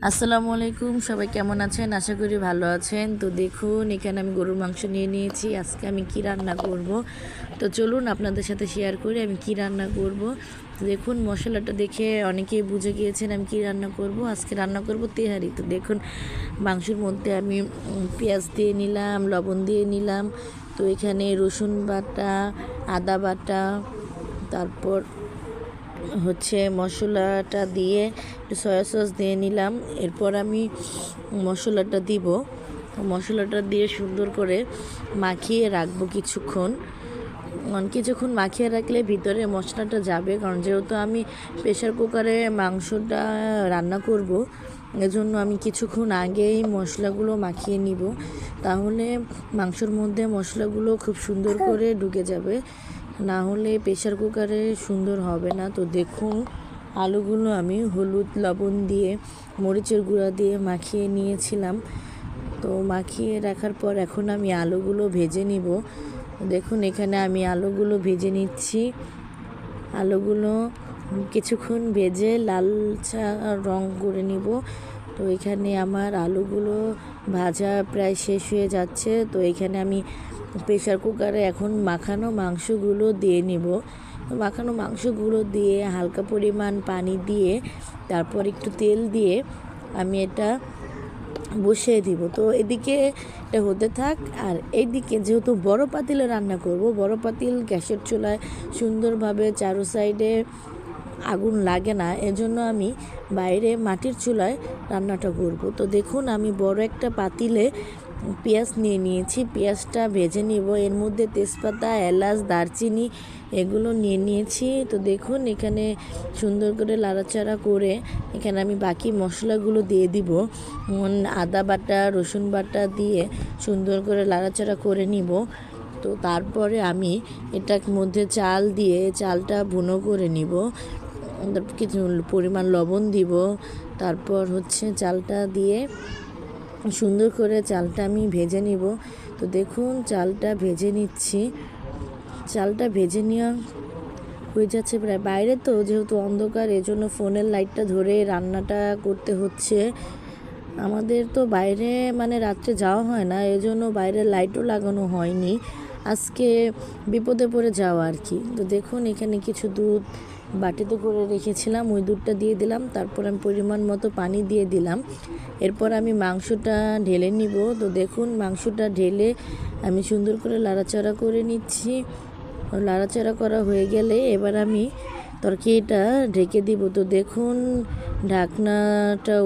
আসসালামু আলাইকুম, সবাই কেমন আছেন? আশা করি ভালো আছেন। তো দেখুন, এখানে আমি গরুর মাংস নিয়ে নিয়েছি। আজকে আমি কি রান্না করব, তো চলুন আপনাদের সাথে শেয়ার করি আমি কি রান্না করব। তো দেখুন, মশলাটা দেখে অনেকেই বুঝে গিয়েছেন আমি কি রান্না করব। আজকে রান্না করব তেহারি। তো দেখুন, মাংসের মধ্যে আমি পেঁয়াজ দিয়ে নিলাম, লবণ দিয়ে নিলাম। তো এখানে রসুন বাটা, আদা বাটা, তারপর মশলাটা দিয়ে একটু সয়া সস দিয়ে নিলাম। এরপর আমি মশলাটা দিব, মশলাটা দিয়ে সুন্দর করে মাখিয়ে রাখবো কিছুক্ষণ মাখিয়ে রাখলে ভিতরে মশলাটা যাবে, কারণ যেহেতু আমি প্রেশার কুকারে মাংসটা রান্না করব, এজন্য আমি কিছুক্ষণ আগেই মশলাগুলো মাখিয়ে নিব, তাহলে মাংসর মধ্যে মশলাগুলো খুব সুন্দর করে ঢুকে যাবে, না হলে প্রেশার কুকারে সুন্দর হবে না। তো দেখুন, আলুগুলো আমি হলুদ লবণ দিয়ে মরিচের গুঁড়া দিয়ে মাখিয়ে নিয়েছিলাম। তো মাখিয়ে রাখার পর এখন আমি আলুগুলো ভেজে নিব। দেখুন, এখানে আমি আলুগুলো ভেজে নিচ্ছি। আলুগুলো কিছুক্ষণ ভেজে লালচা রং করে নিব। তো এখানে আমার আলুগুলো ভাজা প্রায় শেষ হয়ে যাচ্ছে। তো এখানে আমি প্রেশার কুকারে এখন মাখানো মাংসগুলো দিয়ে নিব। মাখানো মাংসগুলো দিয়ে হালকা পরিমাণ পানি দিয়ে তারপর একটু তেল দিয়ে আমি এটা বসিয়ে দিব। তো এদিকে এটা হতে থাক, আর এইদিকে যেহেতু বড় পাতিলে রান্না করব, বড় পাতিল গ্যাসের চুলায় সুন্দরভাবে চারো সাইডে আগুন লাগে না, এজন্য আমি বাইরে মাটির চুলায় রান্নাটা করব। তো দেখুন, আমি বড় একটা পাতিলে পেঁয়াজ নিয়ে নিয়েছি, পেঁয়াজটা ভেজে নিব। এর মধ্যে তেজপাতা, এলাচ, দারচিনি এগুলো নিয়ে নিয়েছি। তো দেখুন, এখানে সুন্দর করে লাড়াচাড়া করে এখানে আমি বাকি মশলাগুলো দিয়ে দিব। আদা বাটা, রসুন বাটা দিয়ে সুন্দর করে লাড়াচাড়া করে নিব। তো তারপরে আমি এটার মধ্যে চাল দিয়ে চালটা ভুনো করে নিব, কিছু পরিমাণ লবণ দিব। তারপর চালটা দিয়ে সুন্দর করে চালটা আমি ভেজে নিব। তো দেখুন, চালটা ভেজে নিচ্ছি। চালটা ভেজে নেওয়া হয়ে যাচ্ছে প্রায়। বাইরে তো যেহেতু অন্ধকার, এজন্য ফোনের লাইটটা ধরে রান্নাটা করতে হচ্ছে। আমাদের তো বাইরে রাত্রে যাওয়া হয় না, এজন্য বাইরে লাইটও লাগানো হয়নি। আজকে বিপদে পড়ে যাওয়া আর কি। তো দেখুন, এখানে কিছু দুধ বাটিতে করে রেখেছিলাম, ওই দুধটা দিয়ে দিলাম। তারপর আমি পরিমাণ মতো পানি দিয়ে দিলাম। এরপর আমি মাংসটা ঢেলে নিব। তো দেখুন, মাংসটা ঢেলে আমি সুন্দর করে লাড়াচাড়া করে নিচ্ছি। লাড়াচাড়া করা হয়ে গেলে এবার আমি তরকারিটা ঢেকে দিব। তো দেখুন, ঢাকনাটা